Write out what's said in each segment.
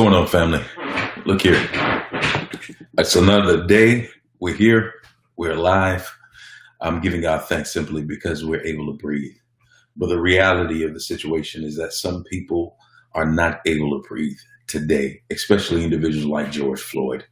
going on, family? Look here. It's another day. We're here. We're alive. I'm giving God thanks simply because we're able to breathe. But the reality of the situation is that some people are not able to breathe today, especially individuals like George Floyd.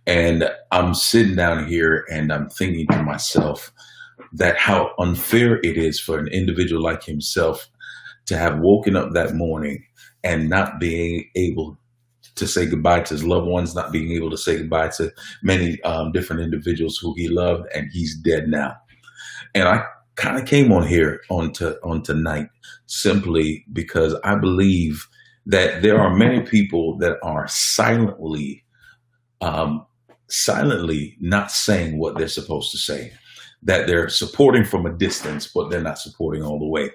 And I'm sitting down here and I'm thinking to myself that how unfair it is for an individual like himself to have woken up that morning and not being able to say goodbye to his loved ones, not being able to say goodbye to many different individuals who he loved, and he's dead now. And I kind of came on here on tonight simply because I believe that there are many people that are silently not saying what they're supposed to say, that they're supporting from a distance, but they're not supporting all the way.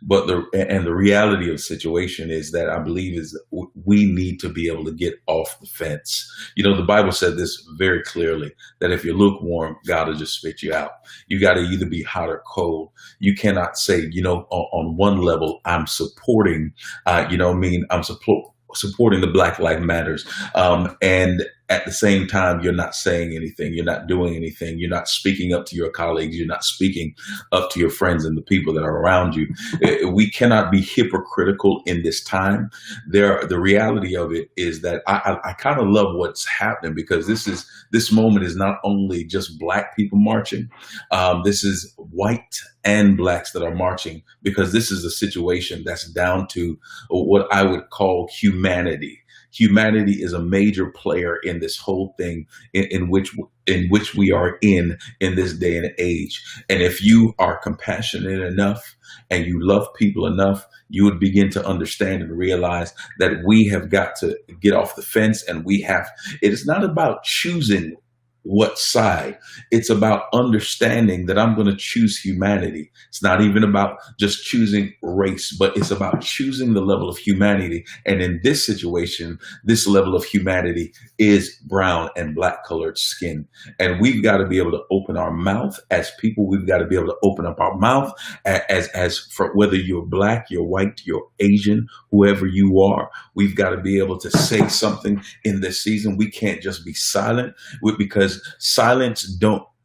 But the reality of the situation is that I believe is that we need to be able to get off the fence. You know, the Bible said this very clearly, that if you're lukewarm, God will just spit you out. You got to either be hot or cold. You cannot say, on one level, I'm supporting, I'm supporting the Black Lives Matters. And at the same time, you're not saying anything. You're not doing anything. You're not speaking up to your colleagues. You're not speaking up to your friends and the people that are around you. We cannot be hypocritical in this time. The reality of it is that I kind of love what's happening, because this moment is not only just Black people marching. This is white and Blacks that are marching, because this is a situation that's down to what I would call humanity. Humanity is a major player in this whole thing in which we are in this day and age. And if you are compassionate enough and you love people enough, you would begin to understand and realize that we have got to get off the fence, and it is not about choosing what side. It's about understanding that I'm going to choose humanity. It's not even about just choosing race, but it's about choosing the level of humanity. And in this situation, this level of humanity is brown and Black colored skin. And we've got to be able to open our mouth as people. We've got to be able to open up our mouth as for whether you're Black, you're white, you're Asian, whoever you are. We've got to be able to say something in this season. We can't just be silent, because silence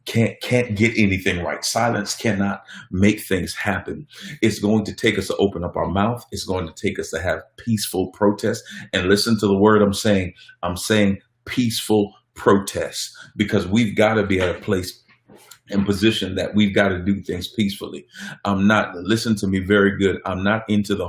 can't get anything right. Silence cannot make things happen. It's going to take us to open up our mouth. It's going to take us to have peaceful protest. And listen to the word I'm saying. I'm saying peaceful protest, because we've got to be at a place and position that we've got to do things peacefully. Listen to me very good. I'm not into the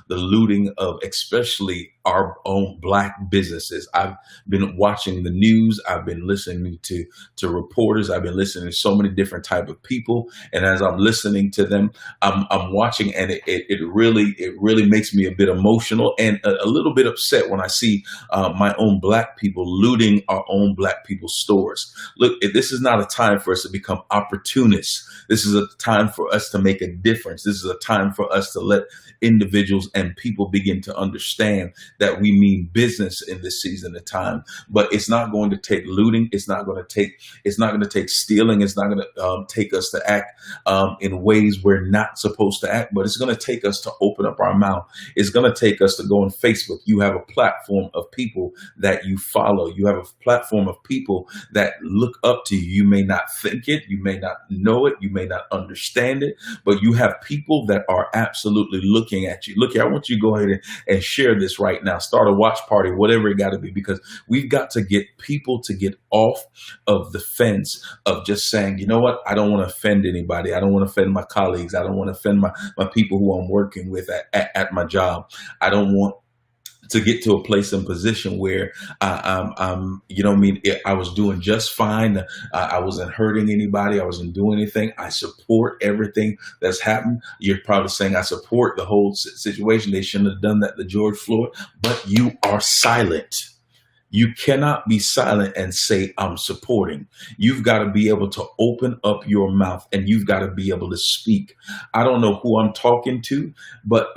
looting of especially our own Black businesses. I've been watching the news. I've been listening to reporters. I've been listening to so many different type of people. And as I'm listening to them, I'm watching, and it really makes me a bit emotional and a little bit upset when I see my own Black people looting our own Black people's stores. Look, this is not a time for us to become opportunists. This is a time for us to make a difference. This is a time for us to let individuals and people begin to understand that we mean business in this season of time. But it's not going to take looting. It's not going to take stealing. It's not going to take us to act in ways we're not supposed to act. But it's going to take us to open up our mouth. It's going to take us to go on Facebook. You have a platform of people that you follow. You have a platform of people that look up to you. You may not think it. You may not know it. You may not understand it. But you have people that are absolutely looking at you. Look here, I want you to go ahead and share this right now. Start a watch party, whatever it got to be, because we've got to get people to get off of the fence of just saying, you know what, I don't want to offend anybody. I don't want to offend my colleagues. I don't want to offend my people who I'm working with at my job. I don't want to get to a place and position where I was doing just fine. I wasn't hurting anybody. I wasn't doing anything. I support everything that's happened. You're probably saying I support the whole situation. They shouldn't have done that to George Floyd, but you are silent. You cannot be silent and say, I'm supporting. You've got to be able to open up your mouth, and you've got to be able to speak. I don't know who I'm talking to, but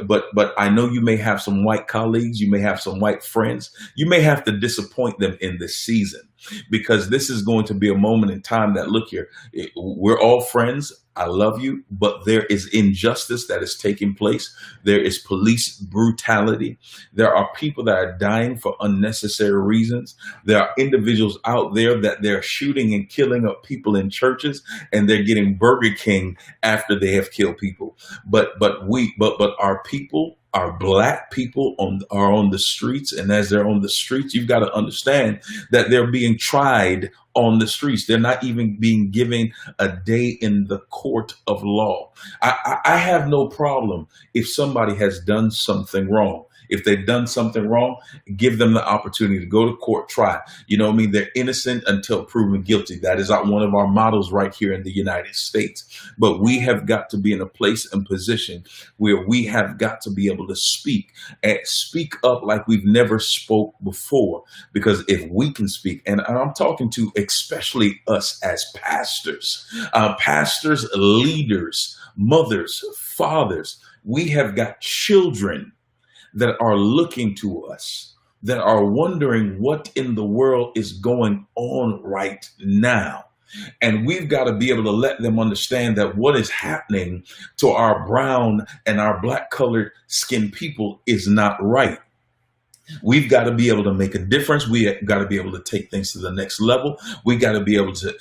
I know you may have some white colleagues. You may have some white friends. You may have to disappoint them in this season. because this is going to be a moment in time that, look here, we're all friends. I love you, but there is injustice that is taking place. There is police brutality. There are people that are dying for unnecessary reasons. There are individuals out there that they're shooting and killing up people in churches, and they're getting Burger King after they have killed people. But our people, our black people are on the streets, and as they're on the streets, you've got to understand that they're being tried on the streets. They're not even being given a day in the court of law. I have no problem if somebody has done something wrong. If they've done something wrong, give them the opportunity to go to court, try. You know what I mean? They're innocent until proven guilty. That is one of our models right here in the United States. But we have got to be in a place and position where we have got to be able to speak and speak up like we've never spoke before. Because if we can speak, and I'm talking to especially us as pastors, pastors, leaders, mothers, fathers, we have got children that are looking to us, that are wondering what in the world is going on right now. And we've got to be able to let them understand that what is happening to our brown and our black colored skinned people is not right. We've got to be able to make a difference. We got to be able to take things to the next level. We got to be able to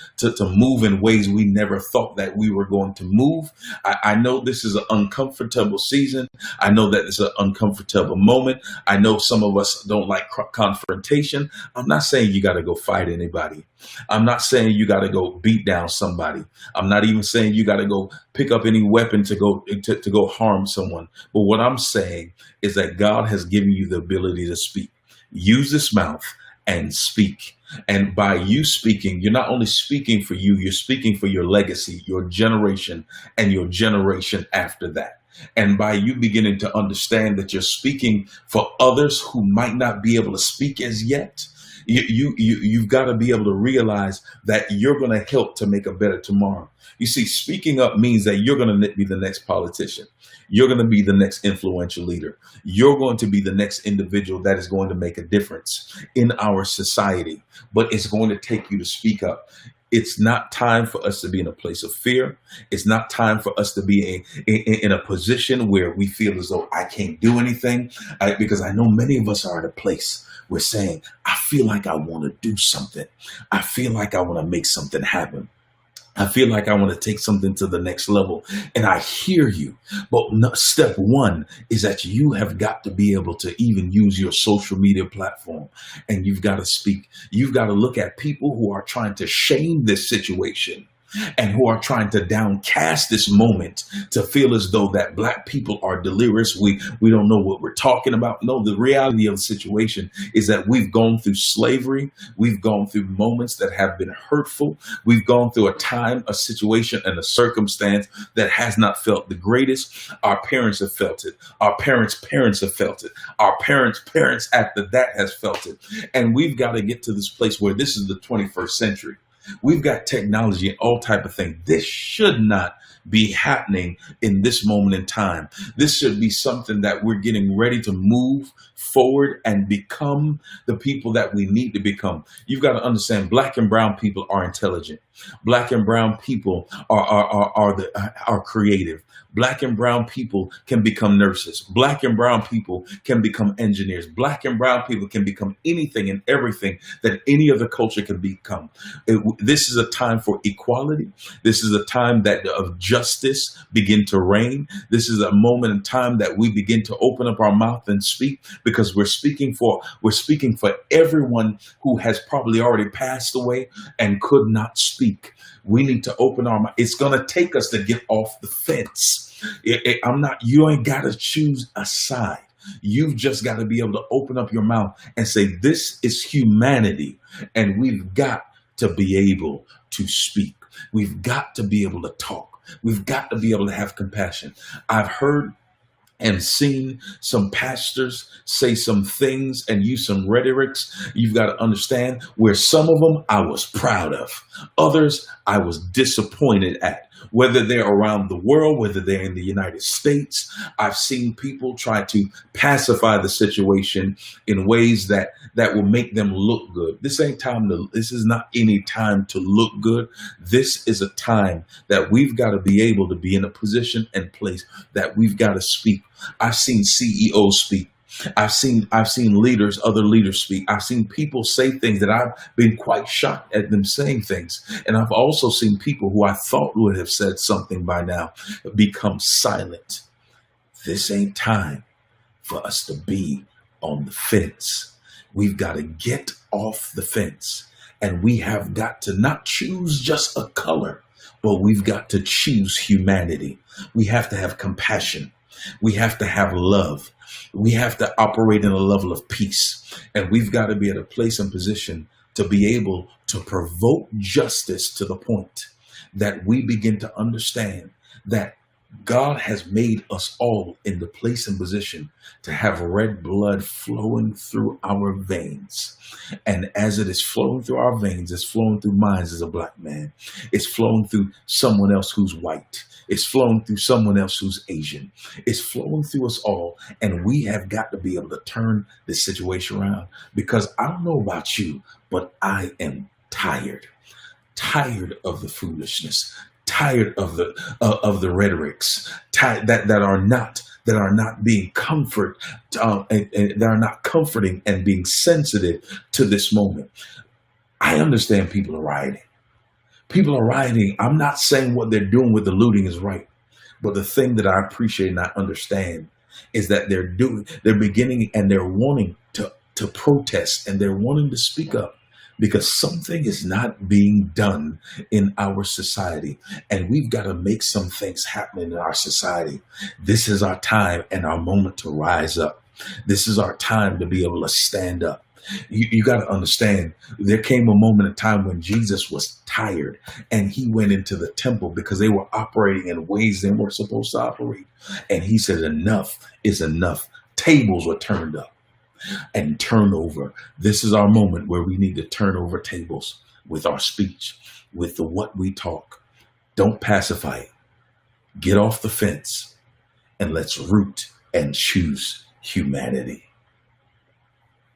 move in ways we never thought that we were going to move. I know this is an uncomfortable season. I know that it's an uncomfortable moment. I know some of us don't like confrontation. I'm not saying you got to go fight anybody. I'm not saying you got to go beat down somebody. I'm not even saying you got to go pick up any weapon to go harm someone. But what I'm saying is that God has given you the ability to speak. Use this mouth and speak. And by you speaking, you're not only speaking for you, you're speaking for your legacy, your generation, and your generation after that. And by you beginning to understand that you're speaking for others who might not be able to speak as yet, you've got to be able to realize that you're going to help to make a better tomorrow. You see, speaking up means that you're going to be the next politician. You're going to be the next influential leader. You're going to be the next individual that is going to make a difference in our society. But it's going to take you to speak up. It's not time for us to be in a place of fear. It's not time for us to be in a position where we feel as though I can't do anything. Because I know many of us are at a place we're saying, I feel like I want to do something. I feel like I want to make something happen. I feel like I want to take something to the next level. And I hear you. But step one is that you have got to be able to even use your social media platform. And you've got to speak. You've got to look at people who are trying to shame this situation and who are trying to downcast this moment to feel as though that black people are delirious. We don't know what we're talking about. No, the reality of the situation is that we've gone through slavery. We've gone through moments that have been hurtful. We've gone through a time, a situation, and a circumstance that has not felt the greatest. Our parents have felt it. Our parents' parents have felt it. Our parents' parents after that has felt it. And we've got to get to this place where this is the 21st century. We've got technology and all type of things. This should not be happening in this moment in time. This should be something that we're getting ready to move forward and become the people that we need to become. You've got to understand, black and brown people are intelligent. Black and brown people are creative. Black and brown people can become nurses. Black and brown people can become engineers. Black and brown people can become anything and everything that any other culture can become. This is a time for equality. This is a time that of justice begin to reign. This is a moment in time that we begin to open up our mouth and speak, because we're speaking for everyone who has probably already passed away and could not speak. We need to open our mouth. It's going to take us to get off the fence. You ain't got to choose a side. You've just got to be able to open up your mouth and say, this is humanity. And we've got to be able to speak. We've got to be able to talk. We've got to be able to have compassion. I've heard and seen some pastors say some things and use some rhetorics. You've got to understand where some of them I was proud of. Others I was disappointed at. whether they're around the world, whether they're in the United States. I've seen people try to pacify the situation in ways that will make them look good. This is not any time to look good. This is a time that we've got to be able to be in a position and place that we've got to speak. I've seen CEOs speak. I've seen other leaders speak. I've seen people say things that I've been quite shocked at them saying things. And I've also seen people who I thought would have said something by now become silent. This ain't time for us to be on the fence. We've got to get off the fence, and we have got to not choose just a color, but we've got to choose humanity. We have to have compassion. We have to have love. We have to operate in a level of peace, and we've got to be at a place and position to be able to provoke justice to the point that we begin to understand that God has made us all in the place and position to have red blood flowing through our veins. And as it is flowing through our veins, it's flowing through mine as a black man. It's flowing through someone else who's white. It's flowing through someone else who's Asian. It's flowing through us all. And we have got to be able to turn this situation around, because I don't know about you, but I am tired of the foolishness, tired of the rhetorics, that are not being and that are not comforting and being sensitive to this moment. I understand people are rioting. People are rioting. I'm not saying what they're doing with the looting is right, but the thing that I appreciate and I understand is that they're beginning and they're wanting to protest, and they're wanting to speak up, because something is not being done in our society, and we've got to make some things happen in our society. This is our time and our moment to rise up. This is our time to be able to stand up. You got to understand, there came a moment in time when Jesus was tired, and he went into the temple because they were operating in ways they weren't supposed to operate. And he said, enough is enough. Tables were turned up and turn over. This is our moment where we need to turn over tables with our speech, with what we talk. Don't pacify it. Get off the fence, and let's root and choose humanity.